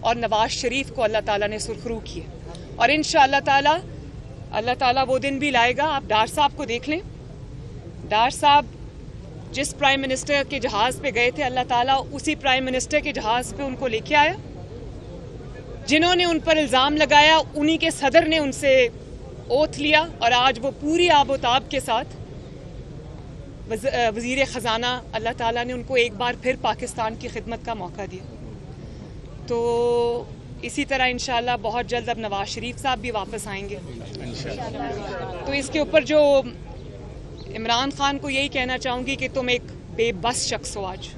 اور نواز شریف کو اللہ تعالیٰ نے سرخرو کی ہے. اور انشاءاللہ تعالیٰ اللہ تعالیٰ وہ دن بھی لائے گا. آپ ڈار صاحب کو دیکھ لیں. ڈار صاحب جس پرائم منسٹر کے جہاز پہ گئے تھے, اللہ تعالیٰ اسی پرائم منسٹر کے جہاز پہ ان کو لے کے آیا. جنہوں نے ان پر الزام لگایا انہی کے صدر نے ان سے اوتھ لیا, اور آج وہ پوری آب و تاب کے ساتھ وزیر خزانہ, اللہ تعالیٰ نے ان کو ایک بار پھر پاکستان کی خدمت کا موقع دیا. تو اسی طرح انشاءاللہ بہت جلد اب نواز شریف صاحب بھی واپس آئیں گے. تو اس کے اوپر جو عمران خان کو یہی کہنا چاہوں گی کہ تم ایک بے بس شخص ہو. آج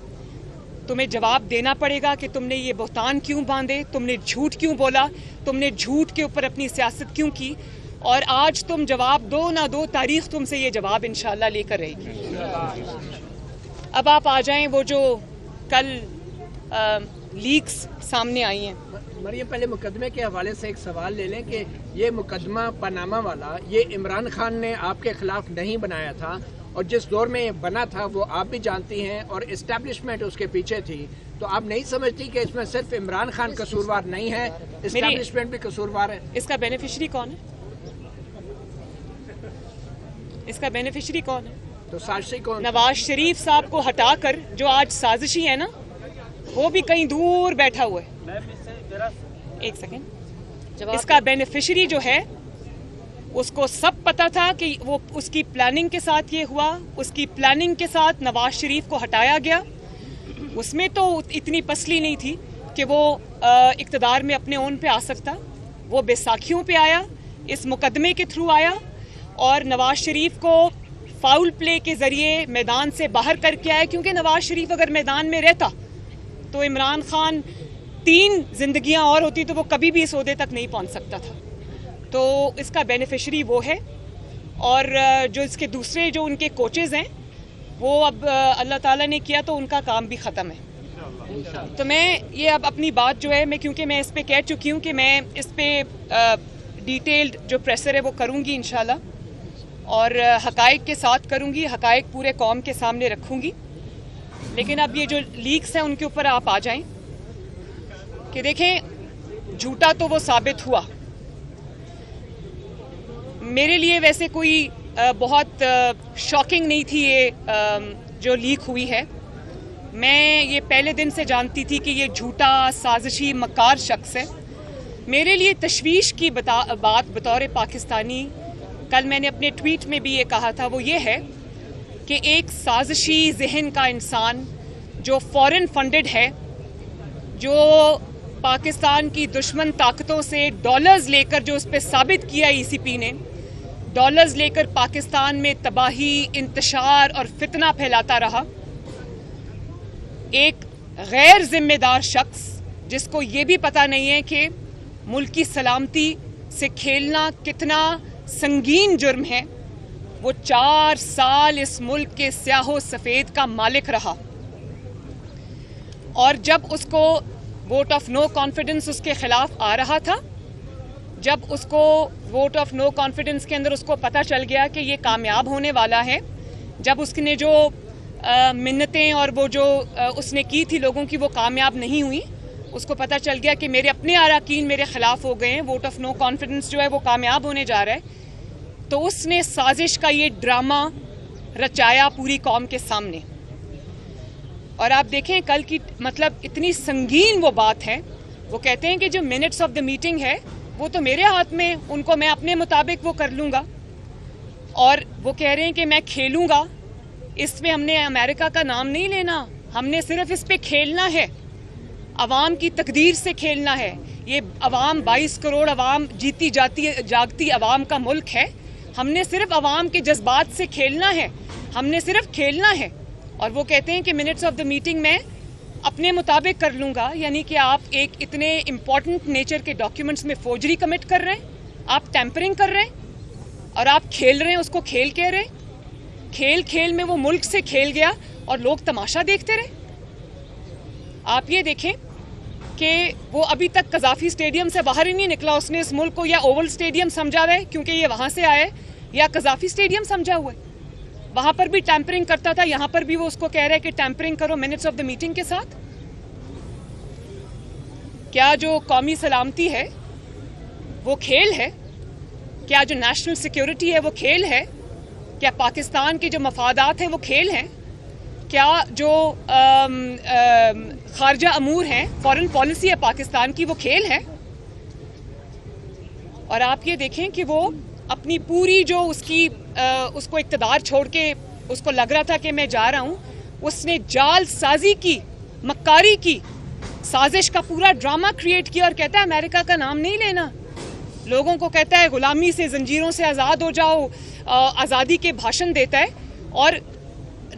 تمہیں جواب دینا پڑے گا کہ تم نے یہ بہتان کیوں باندھے, تم نے جھوٹ کیوں بولا, تم نے جھوٹ کے اوپر اپنی سیاست کیوں کی, اور آج تم جواب دو نہ دو, تاریخ تم سے یہ جواب انشاءاللہ لے کر رہے گی. اب آپ آ جائیں وہ جو کل لیکس سامنے آئی ہیں. مریم, پہلے مقدمے کے حوالے سے ایک سوال لے لیں کہ یہ مقدمہ پاناما والا یہ عمران خان نے آپ کے خلاف نہیں بنایا تھا, اور جس دور میں بنا تھا وہ آپ بھی جانتی ہیں, اور اسٹیبلشمنٹ اس کے پیچھے تھی. تو آپ نہیں سمجھتی کہ اس میں صرف عمران خان قصوروار نہیں ہے, اسٹیبلشمنٹ بھی قصوروار ہے؟ اس کا بینیفیشری کون ہے؟ اس کا بینیفیشری کون ہے؟ تو سازشی کون؟ نواز شریف صاحب کو ہٹا کر جو آج سازشی ہے نا, وہ بھی کہیں دور بیٹھا ہوا ہے. ایک سیکنڈ. اس کا بینیفیشری جو ہے اس کو سب پتا تھا کہ وہ اس کی پلاننگ کے ساتھ یہ ہوا, اس کی پلاننگ کے ساتھ نواز شریف کو ہٹایا گیا. اس میں تو اتنی پسلی نہیں تھی کہ وہ اقتدار میں اپنے اون پہ آ سکتا. وہ بیساکھیوں پہ آیا, اس مقدمے کے تھرو آیا, اور نواز شریف کو فاؤل پلے کے ذریعے میدان سے باہر کر کے آیا. کیونکہ نواز شریف اگر میدان میں رہتا تو عمران خان 3 زندگیاں اور ہوتی تو وہ کبھی بھی اس عہدے تک نہیں پہنچ سکتا تھا. تو اس کا بینیفیشری وہ ہے, اور جو اس کے دوسرے جو ان کے کوچز ہیں وہ اب اللہ تعالیٰ نے کیا تو ان کا کام بھی ختم ہے. تو میں یہ اب اپنی بات جو ہے, میں کیونکہ میں اس پہ کہہ چکی ہوں کہ میں اس پہ ڈیٹیلڈ جو پریسر ہے وہ کروں گی انشاءاللہ, اور حقائق کے ساتھ کروں گی, حقائق پورے قوم کے سامنے رکھوں گی. لیکن اب یہ جو لیکس ہیں ان کے اوپر آپ آ جائیں کہ دیکھیں جھوٹا تو وہ ثابت ہوا. میرے لیے ویسے کوئی بہت شاکنگ نہیں تھی یہ جو لیک ہوئی ہے. میں یہ پہلے دن سے جانتی تھی کہ یہ جھوٹا سازشی مکار شخص ہے. میرے لیے تشویش کی بات بطور پاکستانی, کل میں نے اپنے ٹویٹ میں بھی یہ کہا تھا, وہ یہ ہے کہ ایک سازشی ذہن کا انسان جو فورن فنڈڈ ہے, جو پاکستان کی دشمن طاقتوں سے ڈالرز لے کر, جو اس پہ ثابت کیا ای سی پی نے, ڈالرز لے کر پاکستان میں تباہی, انتشار اور فتنہ پھیلاتا رہا. ایک غیر ذمہ دار شخص جس کو یہ بھی پتہ نہیں ہے کہ ملک کی سلامتی سے کھیلنا کتنا سنگین جرم ہے, وہ 4 سال اس ملک کے سیاہ و سفید کا مالک رہا. اور جب اس کو ووٹ آف نو کانفیڈنس اس کے خلاف آ رہا تھا, جب اس کو ووٹ آف نو کانفیڈنس کے اندر اس کو پتہ چل گیا کہ یہ کامیاب ہونے والا ہے, جب اس نے جو منتیں اور وہ جو اس نے کی تھی لوگوں کی وہ کامیاب نہیں ہوئی, اس کو پتہ چل گیا کہ میرے اپنے اراکین میرے خلاف ہو گئے ہیں, ووٹ آف نو کانفیڈنس جو ہے وہ کامیاب ہونے جا رہا ہے. تو اس نے سازش کا یہ ڈرامہ رچایا پوری قوم کے سامنے. اور آپ دیکھیں کل کی مطلب اتنی سنگین وہ بات ہے. وہ کہتے ہیں کہ جو منٹس آف دا میٹنگ ہے وہ تو میرے ہاتھ میں, ان کو میں اپنے مطابق وہ کر لوں گا. اور وہ کہہ رہے ہیں کہ میں کھیلوں گا. اس میں ہم نے امریکہ کا نام نہیں لینا, ہم نے صرف اس پہ کھیلنا ہے, عوام کی تقدیر سے کھیلنا ہے. یہ عوام 22 کروڑ عوام جیتی جاگتی عوام کا ملک ہے. ہم نے صرف عوام کے جذبات سے کھیلنا ہے, ہم نے صرف کھیلنا ہے. اور وہ کہتے ہیں کہ منٹس آف دا میٹنگ میں اپنے مطابق کر لوں گا. یعنی کہ آپ ایک اتنے امپورٹنٹ نیچر کے ڈاکیومنٹس میں فوجری کمٹ کر رہے ہیں, آپ ٹیمپرنگ کر رہے ہیں, اور آپ کھیل رہے ہیں, اس کو کھیل کہہ رہے ہیں. کھیل میں وہ ملک سے کھیل گیا اور لوگ تماشا دیکھتے رہے. آپ یہ دیکھیں کہ وہ ابھی تک قذافی اسٹیڈیم سے باہر ہی نہیں نکلا. اس نے اس ملک کو یا اوول اسٹیڈیم سمجھا ہوا ہے کیونکہ یہ وہاں سے آئے, یا قذافی اسٹیڈیم سمجھا ہوا ہے. وہاں پر بھی ٹیمپرنگ کرتا تھا, یہاں پر بھی وہ اس کو کہہ رہا ہے کہ ٹیمپرنگ کرو منٹس آف دا میٹنگ کے ساتھ. کیا جو قومی سلامتی ہے وہ کھیل ہے؟ کیا جو نیشنل سیکیورٹی ہے وہ کھیل ہے؟ کیا پاکستان کے جو مفادات ہیں وہ کھیل ہیں؟ کیا جو خارجہ امور ہیں، فارن پالیسی ہے پاکستان کی، وہ کھیل ہے؟ اور آپ یہ دیکھیں کہ وہ اپنی پوری جو اس کو اقتدار چھوڑ کے اس کو لگ رہا تھا کہ میں جا رہا ہوں، اس نے جال سازی کی، مکاری کی، سازش کا پورا ڈرامہ کریٹ کیا اور کہتا ہے امریکہ کا نام نہیں لینا، لوگوں کو کہتا ہے غلامی سے، زنجیروں سے آزاد ہو جاؤ، آزادی کے بھاشن دیتا ہے، اور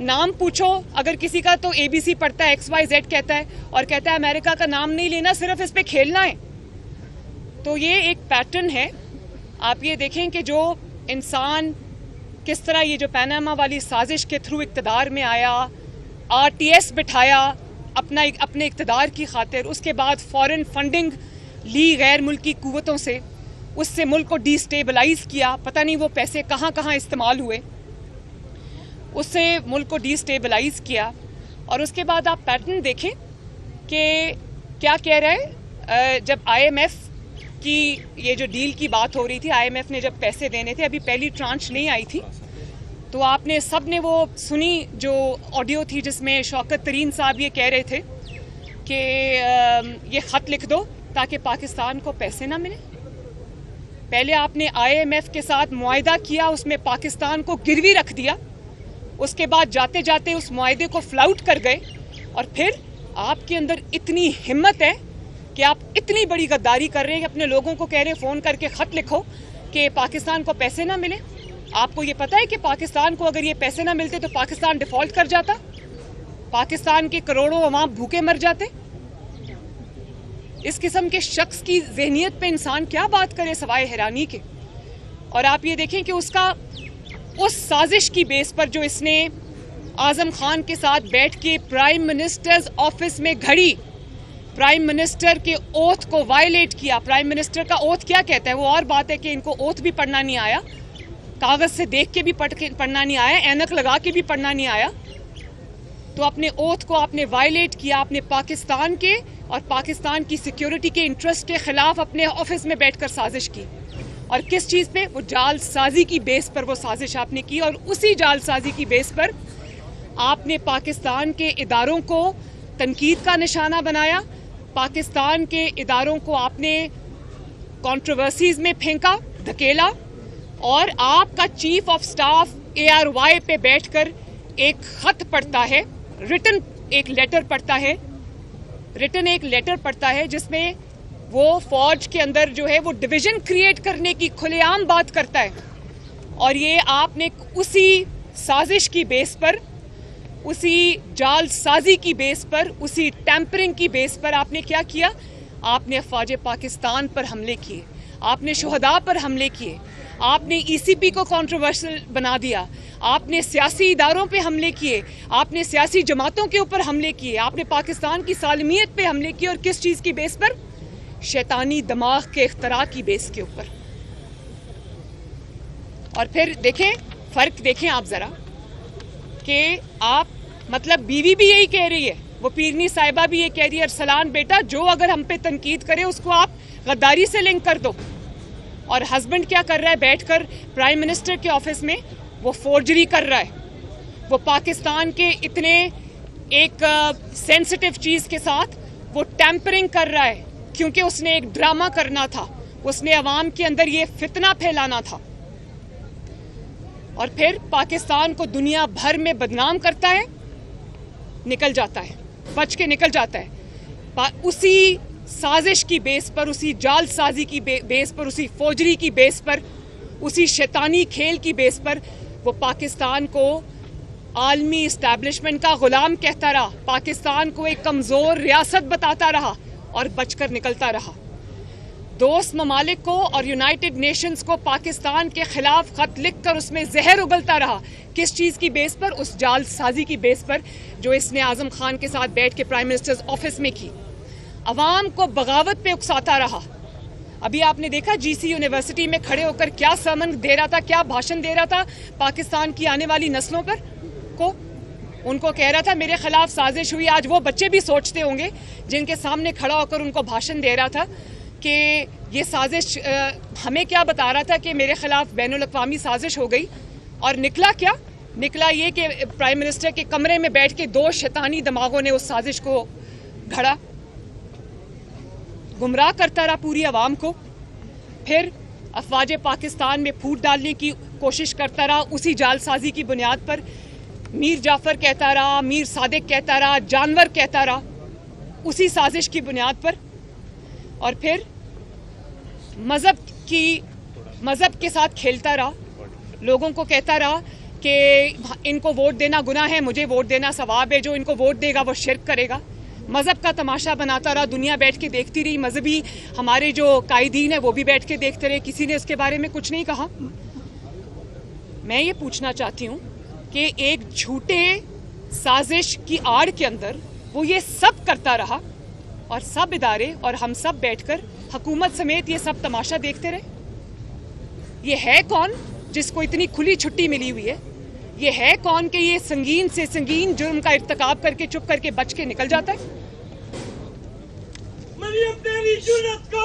نام پوچھو اگر کسی کا تو ABC پڑھتا ہے، XYZ کہتا ہے اور کہتا ہے امریکہ کا نام نہیں لینا، صرف اس پہ کھیلنا ہے۔ تو یہ ایک پیٹرن ہے۔ آپ یہ دیکھیں کہ جو انسان کس طرح یہ جو پاناما والی سازش کے تھرو اقتدار میں آیا، RTS بٹھایا اپنے اقتدار کی خاطر، اس کے بعد فورن فنڈنگ لی غیر ملکی قوتوں سے، اس سے ملک کو ڈی سٹیبلائز کیا، پتہ نہیں وہ پیسے کہاں کہاں استعمال ہوئے، اس سے ملک کو ڈی سٹیبلائز کیا۔ اور اس کے بعد آپ پیٹرن دیکھیں کہ کیا کہہ رہا ہے، جب IMF کی یہ جو ڈیل کی بات ہو رہی تھی، IMF نے جب پیسے دینے تھے، ابھی پہلی ٹرانچ نہیں آئی تھی، تو آپ نے سب نے وہ سنی جو آڈیو تھی جس میں شوکت ترین صاحب یہ کہہ رہے تھے کہ یہ خط لکھ دو تاکہ پاکستان کو پیسے نہ ملے۔ پہلے آپ نے IMF کے ساتھ معاہدہ کیا، اس میں پاکستان کو گروی رکھ دیا، اس کے بعد جاتے جاتے اس معاہدے کو فلاؤٹ کر گئے، اور پھر آپ کے اندر اتنی ہمت ہے کہ آپ اتنی بڑی غداری کر رہے ہیں کہ اپنے لوگوں کو کہہ رہے ہیں فون کر کے خط لکھو کہ پاکستان کو پیسے نہ ملے۔ آپ کو یہ پتہ ہے کہ پاکستان کو اگر یہ پیسے نہ ملتے تو پاکستان ڈیفالٹ کر جاتا، پاکستان کے کروڑوں عوام بھوکے مر جاتے۔ اس قسم کے شخص کی ذہنیت پہ انسان کیا بات کرے سوائے حیرانی کے۔ اور آپ یہ دیکھیں کہ اس سازش کی بیس پر جو اس نے اعظم خان کے ساتھ بیٹھ کے پرائم منسٹرز آفس میں گھڑی، پرائم منسٹر کے اوتھ کو وائلیٹ کیا۔ پرائم منسٹر کا اوتھ کیا کہتا ہے؟ وہ اور بات ہے کہ ان کو اوتھ بھی پڑھنا نہیں آیا، کاغذ سے دیکھ کے بھی پڑھنا نہیں آیا، اینک لگا کے بھی پڑھنا نہیں آیا، تو اپنے اوتھ کو آپ نے وائلیٹ کیا، آپ نے پاکستان کے اور پاکستان کی سیکیورٹی کے انٹرسٹ کے خلاف اپنے آفس میں بیٹھ کر سازش کی۔ اور کس چیز پہ؟ وہ جال سازی کی بیس پر وہ سازش آپ نے کی، اور اسی جال سازی کی بیس پر آپ نے پاکستان کے اداروں کو تنقید کا نشانہ بنایا، پاکستان کے اداروں کو آپ نے کنٹروورسیز میں پھینکا، دھکیلا، اور آپ کا چیف آف سٹاف ARY پہ بیٹھ کر ایک خط پڑھتا ہے، ریٹن ایک لیٹر پڑھتا ہے جس میں وہ فوج کے اندر جو ہے وہ ڈویژن کریٹ کرنے کی کھلے عام بات کرتا ہے۔ اور یہ آپ نے اسی سازش کی بیس پر، اسی جال سازی کی بیس پر، اسی ٹیمپرنگ کی بیس پر آپ نے کیا کیا؟ آپ نے افواج پاکستان پر حملے کیے، آپ نے شہداء پر حملے کیے، آپ نے ECP کو کنٹروورشل بنا دیا، آپ نے سیاسی اداروں پہ حملے کیے، آپ نے سیاسی جماعتوں کے اوپر حملے کیے، آپ نے پاکستان کی سالمیت پہ حملے کیے، اور کس چیز کی بیس پر؟ شیطانی دماغ کے اختراع کی بیس کے اوپر۔ اور پھر دیکھیں فرق، دیکھیں آپ ذرا کہ آپ مطلب بیوی بھی یہی کہہ رہی ہے، وہ پیرنی صاحبہ بھی یہ کہہ رہی ہے، ارسلان بیٹا جو اگر ہم پہ تنقید کرے اس کو آپ غداری سے لنک کر دو۔ اور ہسبینڈ کیا کر رہا ہے؟ بیٹھ کر پرائم منسٹر کے آفس میں وہ فورجری کر رہا ہے، وہ پاکستان کے اتنے ایک سینسٹیو چیز کے ساتھ وہ ٹیمپرنگ کر رہا ہے، کیونکہ اس نے ایک ڈرامہ کرنا تھا، اس نے عوام کے اندر یہ فتنہ پھیلانا تھا، اور پھر پاکستان کو دنیا بھر میں بدنام کرتا ہے، نکل جاتا ہے، بچ کے نکل جاتا ہے۔ اسی سازش کی بیس پر، اسی جال سازی کی بیس پر، اسی فوجری کی بیس پر، اسی شیطانی کھیل کی بیس پر وہ پاکستان کو عالمی اسٹیبلشمنٹ کا غلام کہتا رہا، پاکستان کو ایک کمزور ریاست بتاتا رہا اور بچ کر نکلتا رہا۔ دوست ممالک کو اور یونائٹڈ نیشنز کو پاکستان کے خلاف خط لکھ کر اس میں زہر اگلتا رہا۔ کس چیز کی بیس پر؟ اس جال سازی کی بیس پر جو اس نے اعظم خان کے ساتھ بیٹھ کے پرائم منسٹرز آفس میں کی۔ عوام کو بغاوت پہ اکساتا رہا۔ ابھی آپ نے دیکھا GC یونیورسٹی میں کھڑے ہو کر کیا سرمن دے رہا تھا، کیا بھاشن دے رہا تھا پاکستان کی آنے والی نسلوں پر کو، ان کو کہہ رہا تھا میرے خلاف سازش ہوئی. آج وہ بچے بھی سوچتے ہوں گے جن کے سامنے کھڑا ہو کر ان کو بھاشن دے رہا تھا کہ یہ سازش ہمیں کیا بتا رہا تھا کہ میرے خلاف بین الاقوامی سازش ہو گئی. اور نکلا کیا؟ نکلا یہ کہ پرائم منسٹر کے کمرے میں بیٹھ کے 2 شیطانی دماغوں نے اس سازش کو گھڑا, گمراہ کرتا رہا پوری عوام کو. پھر افواج پاکستان میں پھوٹ ڈالنے کی کوشش کرتا رہا اسی جال سازی کی بنیاد پر. میر جعفر کہتا رہا, میر صادق کہتا رہا, جانور کہتا رہا اسی سازش کی بنیاد پر. اور پھر مذہب کے ساتھ کھیلتا رہا, لوگوں کو کہتا رہا کہ ان کو ووٹ دینا گناہ ہے, مجھے ووٹ دینا ثواب ہے, جو ان کو ووٹ دے گا وہ شرک کرے گا. مذہب کا تماشا بناتا رہا, دنیا بیٹھ کے دیکھتی رہی. مذہبی ہمارے جو قائدین ہیں وہ بھی بیٹھ کے دیکھتے رہے, کسی نے اس کے بارے میں کچھ نہیں کہا. میں یہ پوچھنا چاہتی ہوں کہ ایک جھوٹے سازش کی آڑ کے اندر وہ یہ سب کرتا رہا اور سب ادارے اور ہم سب بیٹھ کر حکومت سمیت یہ سب تماشا دیکھتے رہے. یہ ہے کون جس کو اتنی کھلی چھٹی ملی ہوئی ہے؟ یہ ہے کون کہ یہ سنگین سے سنگین جرم کا ارتکاب کر کے چپ کر کے بچ کے نکل جاتا ہے؟ مریم تیری جرأت کو,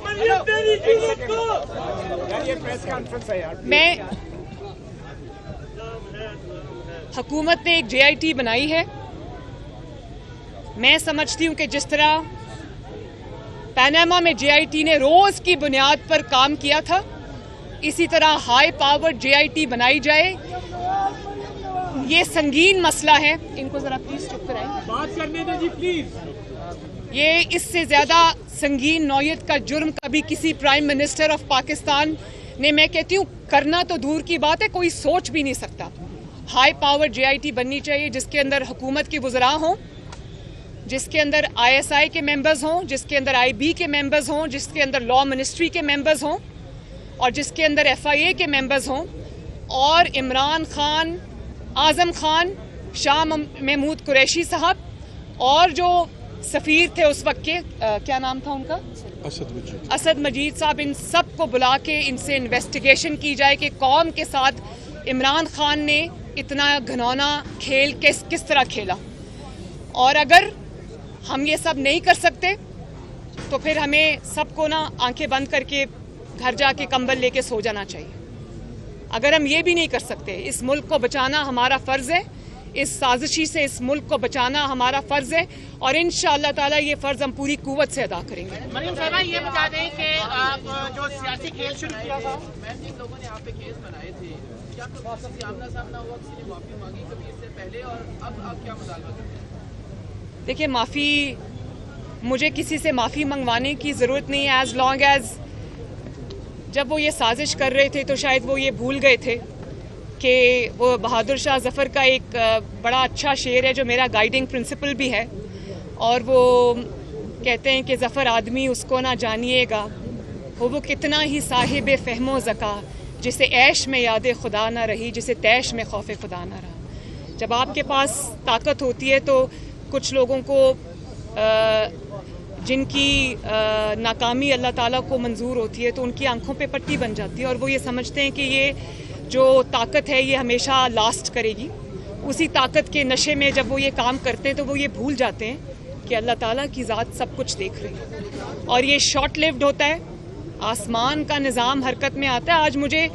مریم تیری جرأت کو. میں حکومت نے ایک JIT بنائی ہے. میں سمجھتی ہوں کہ جس طرح پاناما میں JIT نے روز کی بنیاد پر کام کیا تھا, اسی طرح ہائی پاور JIT بنائی جائے. یہ سنگین مسئلہ ہے. ان کو ذرا پلیز چپ کرائیں, بات کرنے دیں جی پلیز. یہ اس سے زیادہ سنگین نوعیت کا جرم کبھی کسی پرائم منسٹر آف پاکستان نے, میں کہتی ہوں کرنا تو دور کی بات ہے, کوئی سوچ بھی نہیں سکتا. ہائی پاور JIT بننی چاہیے جس کے اندر حکومت کے وزراء ہوں, جس کے اندر ISI کے ممبرز ہوں, جس کے اندر IB کے ممبرز ہوں, جس کے اندر لا منسٹری کے ممبرز ہوں, اور جس کے اندر FIA کے ممبرز ہوں. اور عمران خان, اعظم خان, شاہ محمود قریشی صاحب اور جو سفیر تھے اس وقت کے, کیا نام تھا ان کا, اسد مجید صاحب, ان سب کو بلا کے ان سے انویسٹیگیشن کی جائے کہ قوم کے ساتھ عمران خان نے اتنا گھنونا کھیل کس طرح کھیلا. اور اگر ہم یہ سب نہیں کر سکتے تو پھر ہمیں سب کو نا آنکھیں بند کر کے گھر جا کے کمبل لے کے سو جانا چاہیے. اگر ہم یہ بھی نہیں کر سکتے, اس ملک کو بچانا ہمارا فرض ہے, اس سازشی سے اس ملک کو بچانا ہمارا فرض ہے, اور انشاءاللہ تعالی یہ فرض ہم پوری قوت سے ادا کریں گے. مریم صاحبہ یہ بتا دیں کہ آپ جو سیاسی کھیل شروع کیا تھا, جن لوگوں نے آپ پہ کیس بنائے تھے, کیا کسی آمنا سامنا ہوا, کسی نے معافی مانگی کبھی اس سے پہلے, اور اب آپ کیا مطالبہ کرتے ہیں؟ دیکھیے, مجھے کسی سے معافی منگوانے کی ضرورت نہیں ہے, ایز لانگ ایز جب وہ یہ سازش کر رہے تھے تو شاید وہ یہ بھول گئے تھے کہ وہ بہادر شاہ ظفر کا ایک بڑا اچھا شعر ہے جو میرا گائیڈنگ پرنسپل بھی ہے, اور وہ کہتے ہیں کہ ظفر آدمی اس کو نہ جانیے گا, ہو وہ کتنا ہی صاحب فہم و ذکا, جسے عیش میں یاد خدا نہ رہی, جسے تیش میں خوف خدا نہ رہا. جب آپ کے پاس طاقت ہوتی ہے تو کچھ لوگوں کو جن کی ناکامی اللہ تعالیٰ کو منظور ہوتی ہے تو ان کی آنکھوں پہ پٹی بن جاتی ہے, اور وہ یہ سمجھتے ہیں کہ یہ جو طاقت ہے یہ ہمیشہ لاسٹ کرے گی. اسی طاقت کے نشے میں جب وہ یہ کام کرتے ہیں تو وہ یہ بھول جاتے ہیں کہ اللہ تعالیٰ کی ذات سب کچھ دیکھ رہی ہے, اور یہ شارٹ لیوڈ ہوتا ہے. آسمان کا نظام حرکت میں آتا ہے. آج مجھے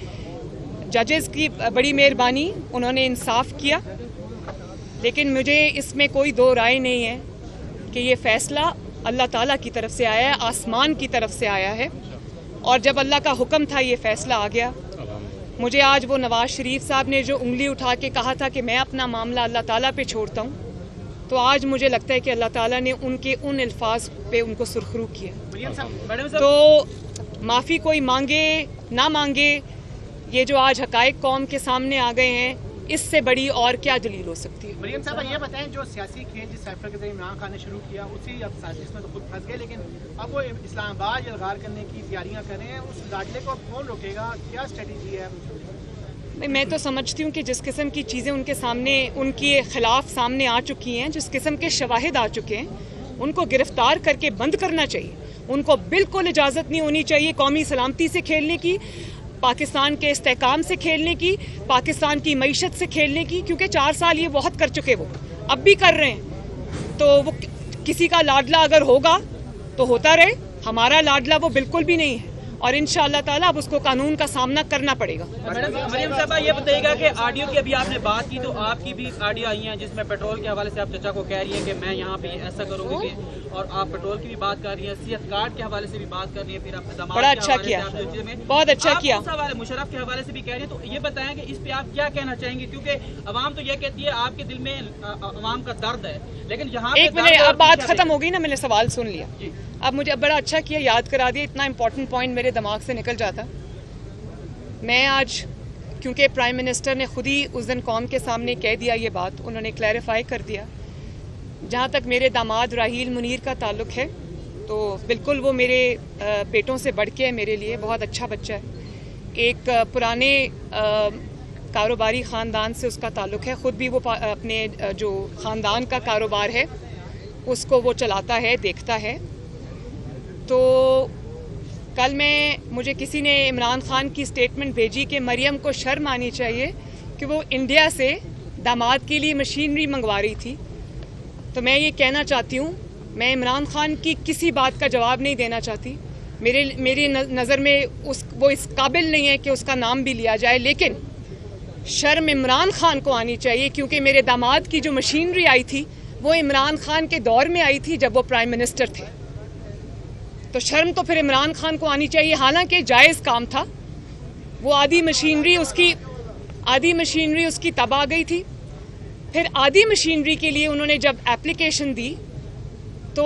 ججز کی بڑی مہربانی, انہوں نے انصاف کیا, لیکن مجھے اس میں کوئی دو رائے نہیں ہے کہ یہ فیصلہ اللہ تعالیٰ کی طرف سے آیا ہے, آسمان کی طرف سے آیا ہے, اور جب اللہ کا حکم تھا یہ فیصلہ آ گیا. مجھے آج وہ نواز شریف صاحب نے جو انگلی اٹھا کے کہا تھا کہ میں اپنا معاملہ اللہ تعالیٰ پہ چھوڑتا ہوں, تو آج مجھے لگتا ہے کہ اللہ تعالیٰ نے ان کے ان الفاظ پہ ان کو سرخرو کیا. تو معافی کوئی مانگے نہ مانگے, یہ جو آج حقائق قوم کے سامنے آ گئے ہیں, اس سے بڑی اور کیا دلیل ہو سکتی ہے؟ مریم صاحبہ یہ بتائیں, جو سیاسی کھیل جس سائفر کے ذریعے عمران خان نے شروع کیا اسی اب سازش میں تو خود پھنس گئے, لیکن اب وہ اسلام آباد الغار کرنے کی تیاریاں کر رہے ہیں, اس داخلے کو اب کون روکے گا, کیا اسٹریٹجی ہے؟ میں تو سمجھتی ہوں کہ جس قسم کی چیزیں ان کے سامنے, ان کے خلاف سامنے آ چکی ہیں, جس قسم کے شواہد آ چکے ہیں, ان کو گرفتار کر کے بند کرنا چاہیے. ان کو بالکل اجازت نہیں ہونی چاہیے قومی سلامتی سے کھیلنے کی. پاکستان کے استحکام سے کھیلنے کی, پاکستان کی معیشت سے کھیلنے کی, کیونکہ 4 سال یہ بہت کر چکے, وہ اب بھی کر رہے ہیں. تو وہ کسی کا لاڈلا اگر ہوگا تو ہوتا رہے, ہمارا لاڈلا وہ بالکل بھی نہیں ہے, اور انشاءاللہ تعالیٰ اب اس کو قانون کا سامنا کرنا پڑے گا. میڈم مریم صاحبہ یہ بتائیے گا کہ آڈیو کی ابھی آپ نے بات کی, تو آپ کی بھی آڈیو آئی ہیں جس میں پیٹرول کے حوالے سے آپ چچا کو کہہ رہی ہیں کہ میں یہاں پہ ایسا کروں گی, اور آپ پیٹرول کی بھی بات کر رہی ہیں, صحت کارڈ کے حوالے سے بھی بات کر رہی ہیں, پھر اپنے دماغ بڑا اچھا کیا, بہت اچھا کیا. مشرف کے حوالے سے بھی کہہ رہی ہیں, تو یہ بتائیں کہ اس پہ آپ کیا کہنا چاہیں گے, کیونکہ عوام تو یہ کہتی ہے آپ کے دل میں عوام کا درد ہے, لیکن یہاں ایک منٹ, اب بات ختم ہو گئی نا, میں نے سوال سن لیا. اب مجھے بڑا اچھا کیا یاد کرا دیا, اتنا امپورٹنٹ پوائنٹ میرے دماغ سے نکل جاتا. میں آج کیونکہ پرائم منسٹر نے خود ہی اس دن قوم کے سامنے کہہ دیا یہ بات, انہوں نے کلیریفائی کر دیا. جہاں تک میرے داماد راحیل منیر کا تعلق ہے تو بالکل وہ میرے بیٹوں سے بڑھ کے ہے, میرے لیے بہت اچھا بچہ ہے. ایک پرانے کاروباری خاندان سے اس کا تعلق ہے, خود بھی وہ اپنے جو خاندان کا کاروبار ہے اس کو وہ چلاتا ہے, دیکھتا ہے. تو کل مجھے کسی نے عمران خان کی سٹیٹمنٹ بھیجی کہ مریم کو شرم آنی چاہیے کہ وہ انڈیا سے داماد کے لیے مشینری منگوا رہی تھی. تو میں یہ کہنا چاہتی ہوں, میں عمران خان کی کسی بات کا جواب نہیں دینا چاہتی. میری نظر میں وہ اس قابل نہیں ہے کہ اس کا نام بھی لیا جائے, لیکن شرم عمران خان کو آنی چاہیے, کیونکہ میرے داماد کی جو مشینری آئی تھی وہ عمران خان کے دور میں آئی تھی جب وہ پرائم منسٹر تھے. تو شرم تو پھر عمران خان کو آنی چاہیے, حالانکہ جائز کام تھا. وہ آدھی مشینری اس کی تب آ گئی تھی. پھر آدھی مشینری کے لیے انہوں نے جب ایپلیکیشن دی تو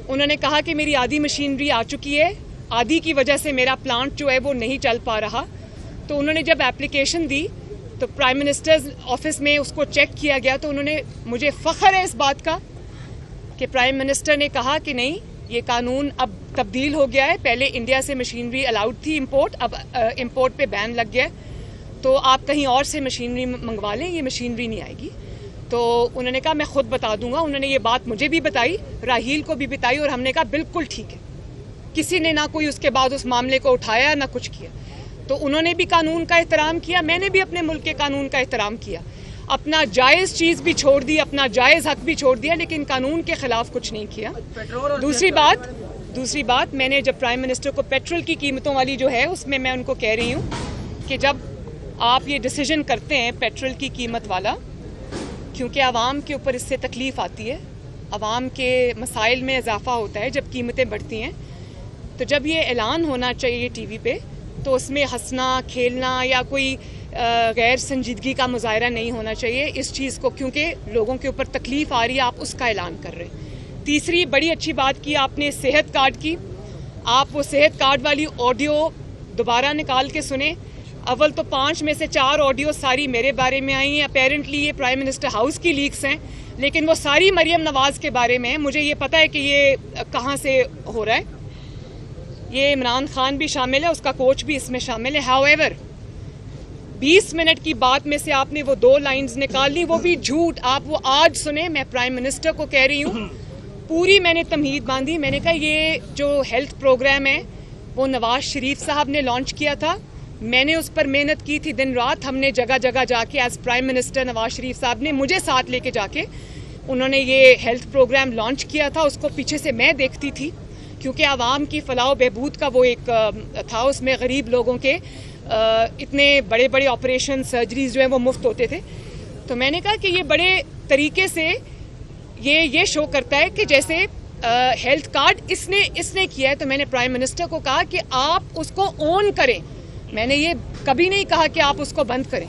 انہوں نے کہا کہ میری آدھی مشینری آ چکی ہے, آدھی کی وجہ سے میرا پلانٹ جو ہے وہ نہیں چل پا رہا. تو انہوں نے جب ایپلیکیشن دی تو پرائم منسٹر آفس میں اس کو چیک کیا گیا, تو انہوں نے, مجھے فخر ہے اس بات کا کہ پرائم منسٹر نے کہا کہ نہیں, یہ قانون اب تبدیل ہو گیا ہے. پہلے انڈیا سے مشینری الاؤڈ تھی امپورٹ, اب امپورٹ پہ بین لگ گیا, تو آپ کہیں اور سے مشینری منگوا لیں, یہ مشینری نہیں آئے گی. تو انہوں نے کہا میں خود بتا دوں گا. انہوں نے یہ بات مجھے بھی بتائی, راحیل کو بھی بتائی, اور ہم نے کہا بالکل ٹھیک ہے. کسی نے نہ کوئی اس کے بعد اس معاملے کو اٹھایا نہ کچھ کیا. تو انہوں نے بھی قانون کا احترام کیا, میں نے بھی اپنے ملک کے قانون کا احترام کیا, اپنا جائز چیز بھی چھوڑ دی, اپنا جائز حق بھی چھوڑ دیا, لیکن قانون کے خلاف کچھ نہیں کیا. دوسری بات میں نے جب پرائم منسٹر کو پیٹرول کی قیمتوں والی جو ہے اس میں ان کو کہہ رہی ہوں کہ جب آپ یہ ڈیسیجن کرتے ہیں پیٹرول کی قیمت والا, کیونکہ عوام کے اوپر اس سے تکلیف آتی ہے, عوام کے مسائل میں اضافہ ہوتا ہے جب قیمتیں بڑھتی ہیں, تو جب یہ اعلان ہونا چاہیے ٹی وی پہ تو اس میں ہنسنا کھیلنا یا کوئی غیر سنجیدگی کا مظاہرہ نہیں ہونا چاہیے اس چیز کو, کیونکہ لوگوں کے اوپر تکلیف آ رہی ہے, آپ اس کا اعلان کر رہے ہیں. تیسری بڑی اچھی بات کی آپ نے صحت کارڈ کی. آپ وہ صحت کارڈ والی آڈیو دوبارہ نکال کے سنیں. اول تو 5 میں سے 4 آڈیو ساری میرے بارے میں آئی ہیں, اپیرنٹلی یہ پرائم منسٹر ہاؤس کی لیکس ہیں, لیکن وہ ساری مریم نواز کے بارے میں ہیں. مجھے یہ پتہ ہے کہ یہ کہاں سے ہو رہا ہے. یہ عمران خان بھی شامل ہے, اس کا کوچ بھی اس میں شامل ہے. ہاؤ ایور 20 منٹ کی بات میں سے آپ نے وہ 2 لائنز نکال لی, وہ بھی جھوٹ. آپ وہ آج سنیں, میں پرائم منسٹر کو کہہ رہی ہوں, پوری میں نے تمہید باندھی. میں نے کہا یہ جو ہیلتھ پروگرام ہے وہ نواز شریف صاحب نے لانچ کیا تھا, میں نے اس پر محنت کی تھی دن رات. ہم نے جگہ جگہ جا کے as prime minister Nawaz Sharif صاحب نے مجھے ساتھ لے کے جا کے انہوں نے یہ ہیلتھ پروگرام لانچ کیا تھا. اس کو پیچھے سے میں دیکھتی تھی, کیونکہ عوام کی فلاح و بہبود کا وہ ایک تھا, اس میں غریب لوگوں کے اتنے بڑے بڑے آپریشن سرجریز جو ہیں وہ مفت ہوتے تھے. تو میں نے کہا کہ یہ بڑے طریقے سے یہ شو کرتا ہے کہ جیسے ہیلتھ کارڈ اس نے کیا ہے. تو میں نے پرائم منسٹر کو کہا کہ آپ اس کو اون کریں. میں نے یہ کبھی نہیں کہا کہ آپ اس کو بند کریں.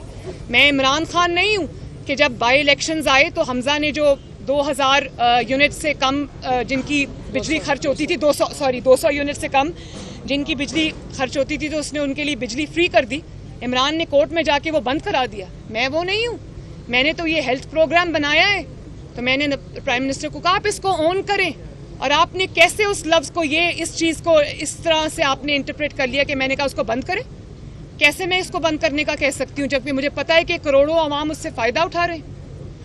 میں عمران خان نہیں ہوں کہ جب بائی الیکشنز آئے تو حمزہ نے جو 2000 یونٹ سے کم جن کی بجلی خرچ ہوتی تھی 200 یونٹ سے کم جن کی بجلی خرچ ہوتی تھی تو اس نے ان کے لیے بجلی فری کر دی. عمران نے کورٹ میں جا کے وہ بند کرا دیا. میں وہ نہیں ہوں. میں نے تو یہ ہیلتھ پروگرام بنایا ہے. تو میں نے پرائم منسٹر کو کہا آپ اس کو اون کریں, اور آپ نے کیسے اس لفظ کو اس چیز کو اس طرح سے آپ نے انٹرپریٹ کر لیا کہ میں نے کہا اس کو بند کریں. کیسے میں اس کو بند کرنے کا کہہ سکتی ہوں جبکہ مجھے پتا ہے کہ کروڑوں عوام اس سے فائدہ اٹھا رہے ہیں.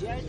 JIT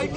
IT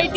IT